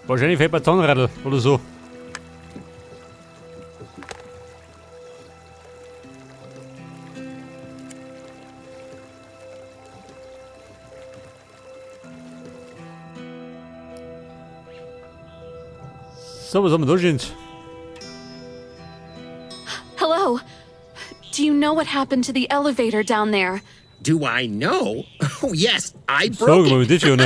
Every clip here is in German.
Wahrscheinlich fällt mir Zahnradl oder so. So, was haben wir da stehen? Hello. Do you know what happened to the elevator down there? Do I know? Oh, yes, I Sag broke mal, it. das schon.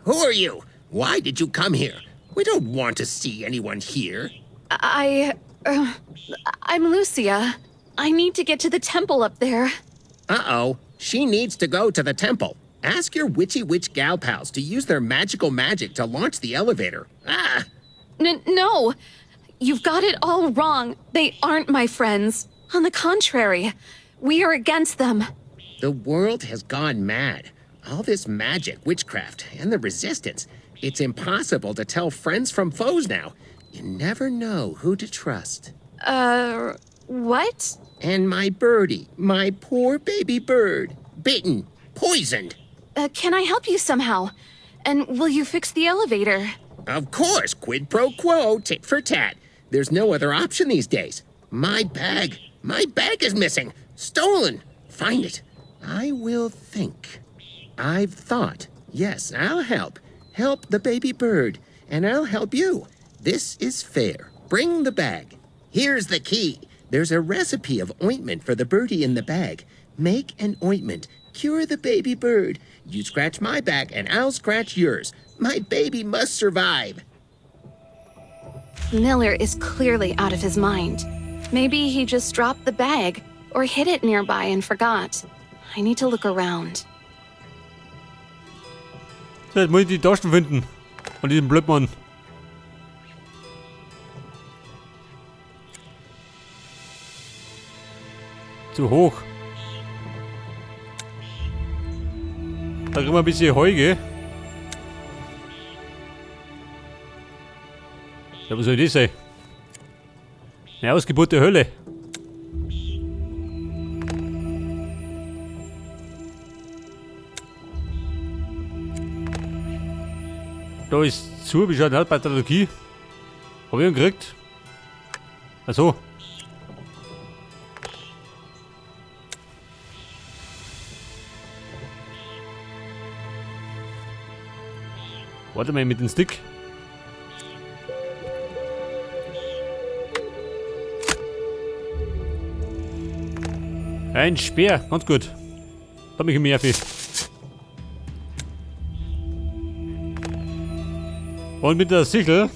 Who are you? Why did you come here? We don't want to see anyone here. I'm Lucia. I need to get to the temple up there. Uh-oh, she needs to go to the temple. Ask your witchy witch gal pals to use their magical magic to launch the elevator. Ah! No. You've got it all wrong. They aren't my friends. On the contrary, we are against them. The world has gone mad. All this magic, witchcraft, and the resistance. It's impossible to tell friends from foes now. You never know who to trust. What? And my birdie, my poor baby bird, bitten, poisoned. Can I help you somehow? And will you fix the elevator? Of course, quid pro quo, tit for tat. There's no other option these days. My bag is missing. Stolen. Find it. I will think. I've thought. Yes, I'll help. Help the baby bird. And I'll help you. This is fair. Bring the bag. Here's the key. There's a recipe of ointment for the birdie in the bag. Make an ointment. Cure the baby bird. You scratch my back and I'll scratch yours. My baby must survive. Miller is clearly out of his mind. Maybe he just dropped the bag or hid it nearby and forgot. I need to look around. So, jetzt muss ich die Taschen finden. Von diesem Blödmann. Zu hoch. Da kriegen wir ein bisschen Heu, gell? Ja, was soll das sein? Eine ausgebaute Hölle. Da ist zu, wie schaut das bei der Pathologie? Hab ich ihn gekriegt? Achso. Warte mal mit dem Stick. Ein Speer, ganz gut. Da mich mehr viel. Und mit der Sichel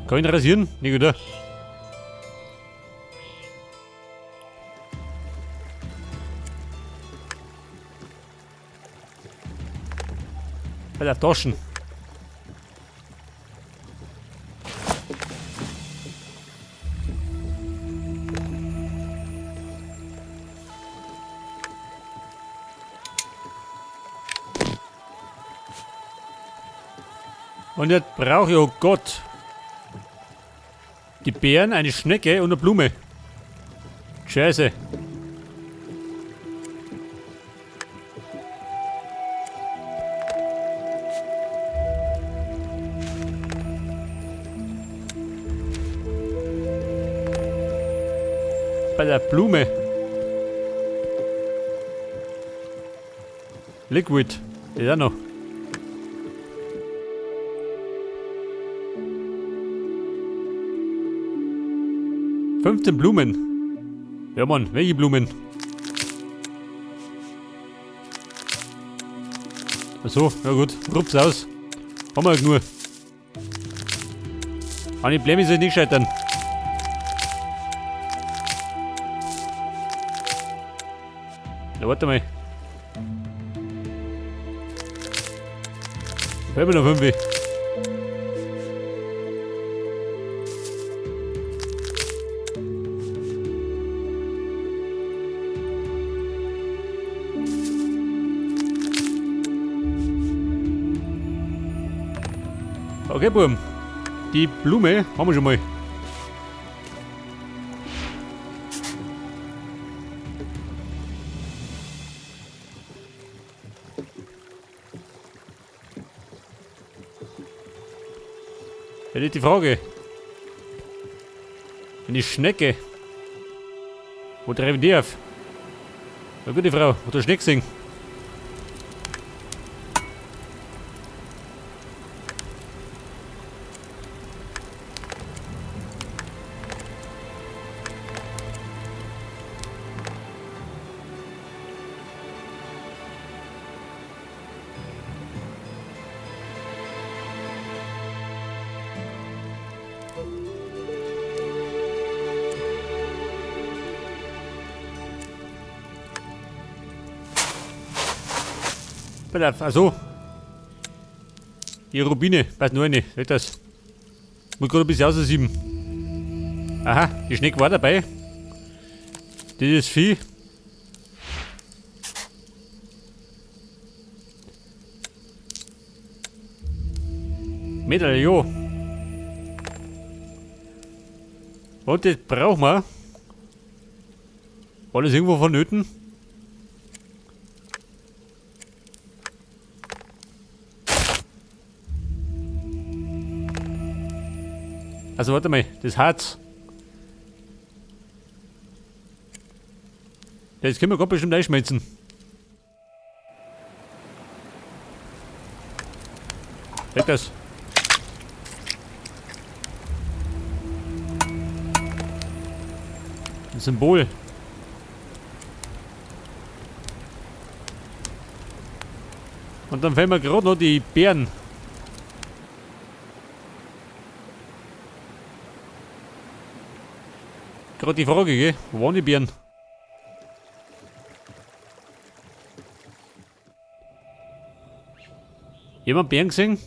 kann ich ihn rasieren? Nicht oder? Bei der Taschen. Und jetzt brauche ich, oh Gott, die Beeren, eine Schnecke und eine Blume. Scheiße. Bei der Blume. Liquid. Ist auch noch. 15 Blumen. Ja Mann, welche Blumen? Achso, ja gut. Rups aus. Haben wir halt nur. An die Pläne soll ich nicht scheitern. Ja, warte mal. Da haben wir noch 5. Okay, Buben. Die Blume haben wir schon mal. Ja, nicht die Frage. Eine Schnecke. Wo treffen die auf? Na gute Frau, oder Schnecksing. Also. Die Rubine, passt nur eine, seht das. Muss gerade ein bisschen aussieben. Aha, die Schnecke war dabei. Das ist Vieh. Medaillon, jo. Und das brauchen wir. Alles irgendwo vonnöten. Also warte mal, das Harz. Das können wir gerade bestimmt einschmelzen. Seht das. Ein Symbol. Und dann fällen mir gerade noch die Beeren. Gerade die Frage, gell? Wo waren die Beeren? Jemand Beeren gesehen?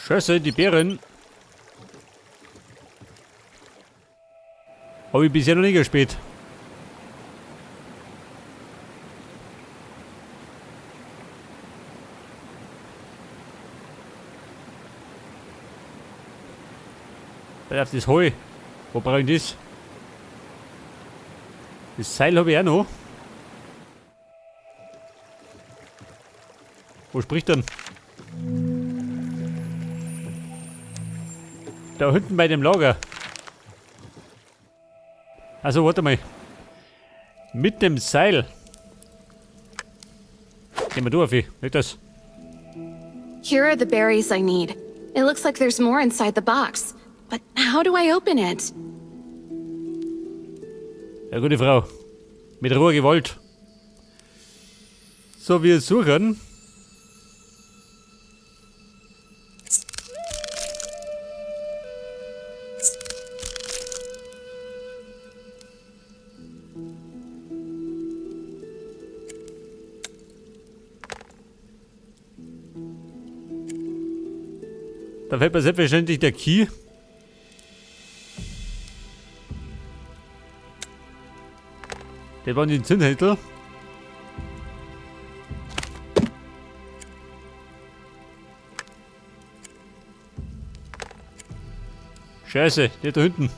Scheiße, die Beeren. Habe ich bisher noch nicht gespielt. Auf das Heu. Wo brauche ich das? Das Seil habe ich auch noch. Wo spricht denn? Da hinten bei dem Lager. Also warte mal. Mit dem Seil. Gehen wir durch, nicht das? Here are the berries I need. It looks like there's more inside the box. But how do I open it? Ja, gute Frau. Mit Ruhe gewollt. So, wir suchen. Da fällt mir selbstverständlich der Key. Der waren die Zündhälter. Scheiße, der da hinten.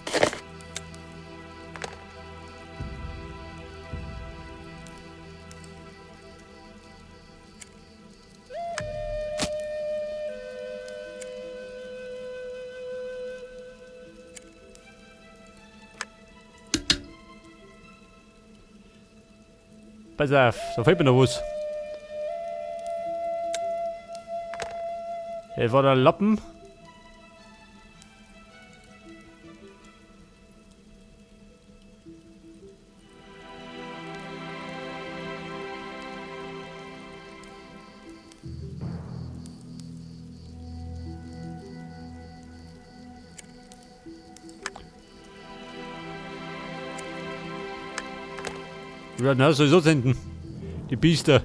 Pass auf, da fehlt mir noch was. Hier war der Lappen. Wir werden ja sowieso senden. Die Biester.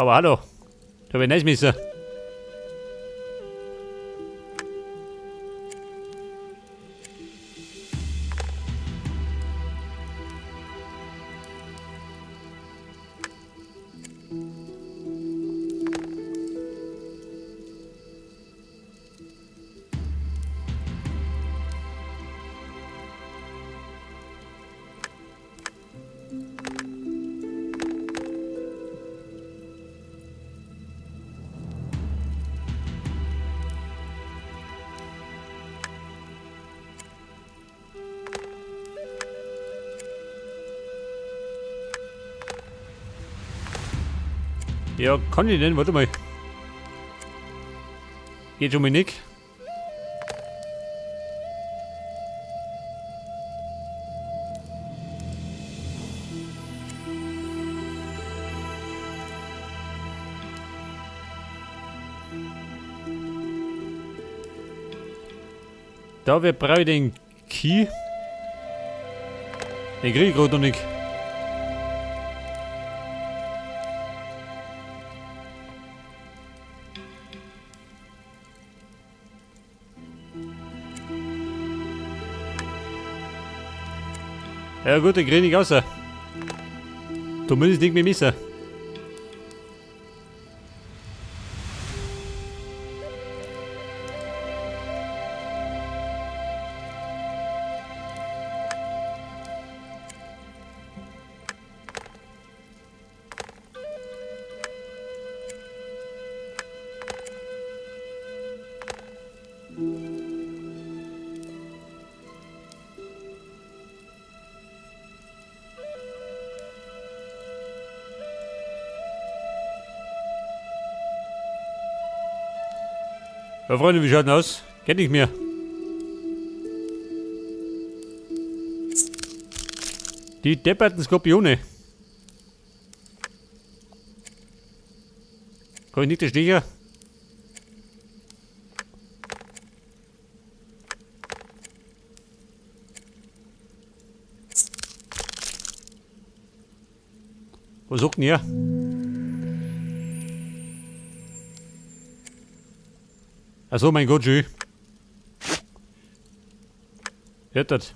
Aber hallo. Da bin ich Messer. Ja, kann ich denn? Warte mal. Geht schon mal nicht. Da brauche ich den Key. Den kriege ich gerade noch nicht. Ja gut, den kriege ich nicht raus. Zumindest nicht mehr Messer. Ja, Freunde, wie schaut denn aus? Geht nicht mehr. Die depperten Skorpione. Kann ich nicht den Stecher? Was sagt denn ihr? Achso, mein Gott, schön. Hört das.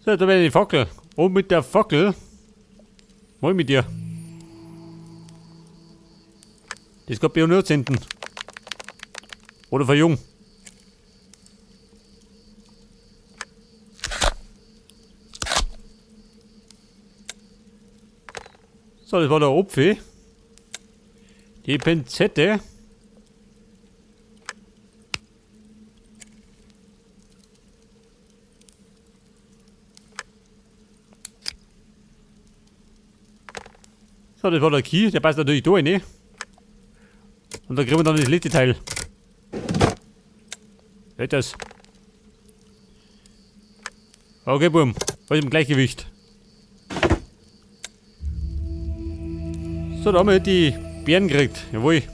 So, da wäre die Fackel. Und mit der Fackel. Mal mit dir. Die Skorpion nur hinten. Oder verjung. So, das war der Opfi. Die Pinzette. So, das war der Key, der passt natürlich da rein. Und da kriegen wir dann das letzte Teil. Hört das? Okay, Boom. Alles im Gleichgewicht. So, da haben wir die Beeren gekriegt. Jawohl.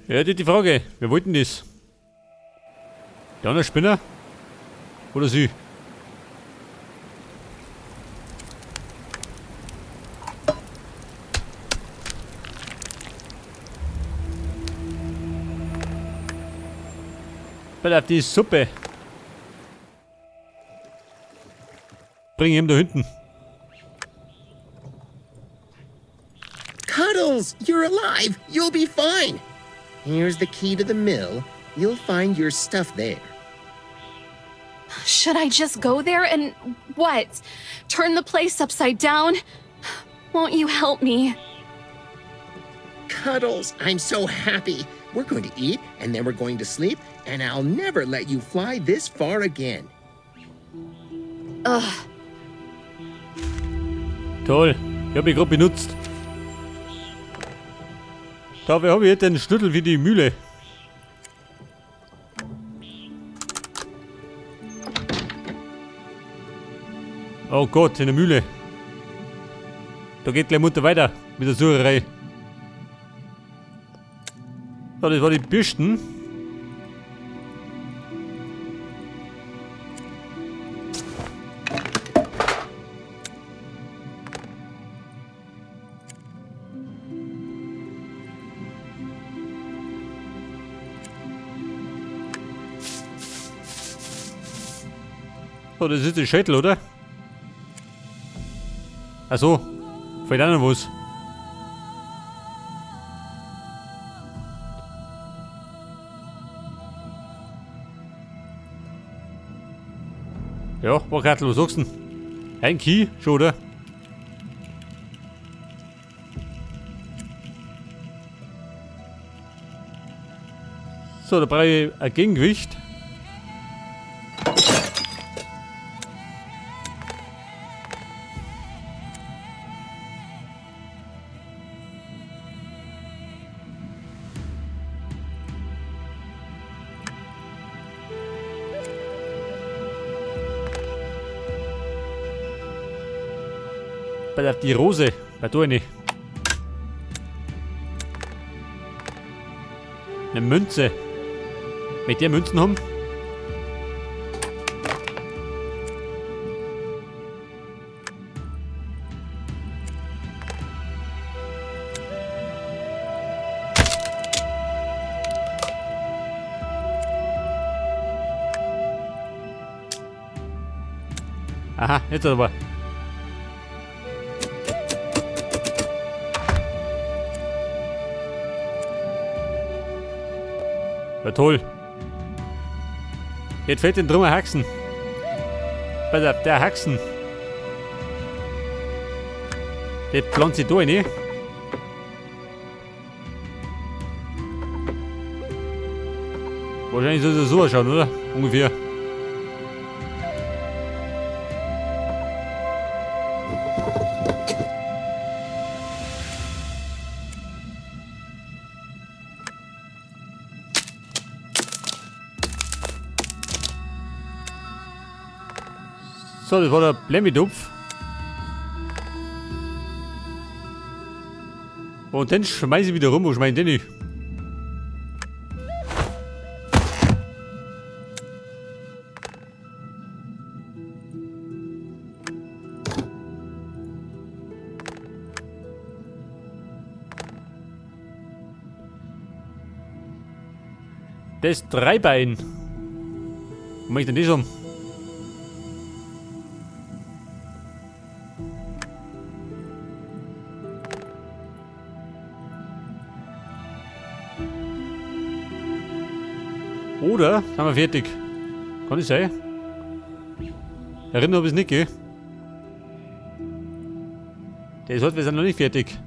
Ja, die Frage. Wir wollten das. Der andere Spinner? Oder sie? Bitte auf die Suppe. Bring ihn da hinten. Cuddles, you're alive. You'll be fine. Here's the key to the mill. You'll find your stuff there. Should I just go there and what? Turn the place upside down? Won't you help me? Cuddles, I'm so happy. We're going to eat, and then we're going to sleep, and I'll never let you fly this far again. Ugh. Toll, ich habe ihn gerade benutzt. Dafür habe ich jetzt einen Schlüssel wie die Mühle. Oh Gott, in der Mühle. Da geht gleich Mutter weiter mit der Sucherei. So, das war die Bürsten. Oh, das ist der Schädel, oder? Achso. Fällt auch noch was. Ja, Wachattel, was sagst du denn? Ein Key, schon, oder? So, da brauche ich ein Gegengewicht. Bei die Rose, bei da eine. Eine Münze. Mit der Münzen haben? Aha, jetzt aber. Ja, toll. Jetzt fehlt den drummer Haxen. Bei der Haxen. Das pflanzt sich da rein. Wahrscheinlich soll es so ausschauen, oder? Ungefähr. So, das war der Blemmidupf. Und dann schmeiße ich wieder rum. Wo schmeiße ich den nicht? Das Dreibein. Wo mache ich denn das um? Oder sind wir fertig? Kann ich sein? Erinnern habe ich es nicht, gell? Das heißt, wir sind noch nicht fertig.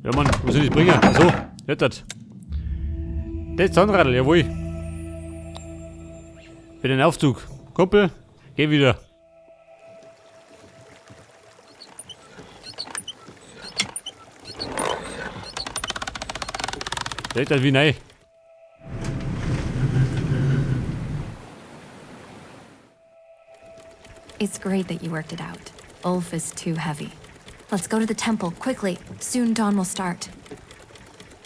Ja, Mann, wo soll ich das bringen? Achso, jetzt das. Das Zahnradl, jawohl. Für den Aufzug. Kumpel, geh wieder. Leg das wie neu. It's great that you worked it out. Ulf is too heavy. Let's go to the temple, quickly. Soon dawn will start.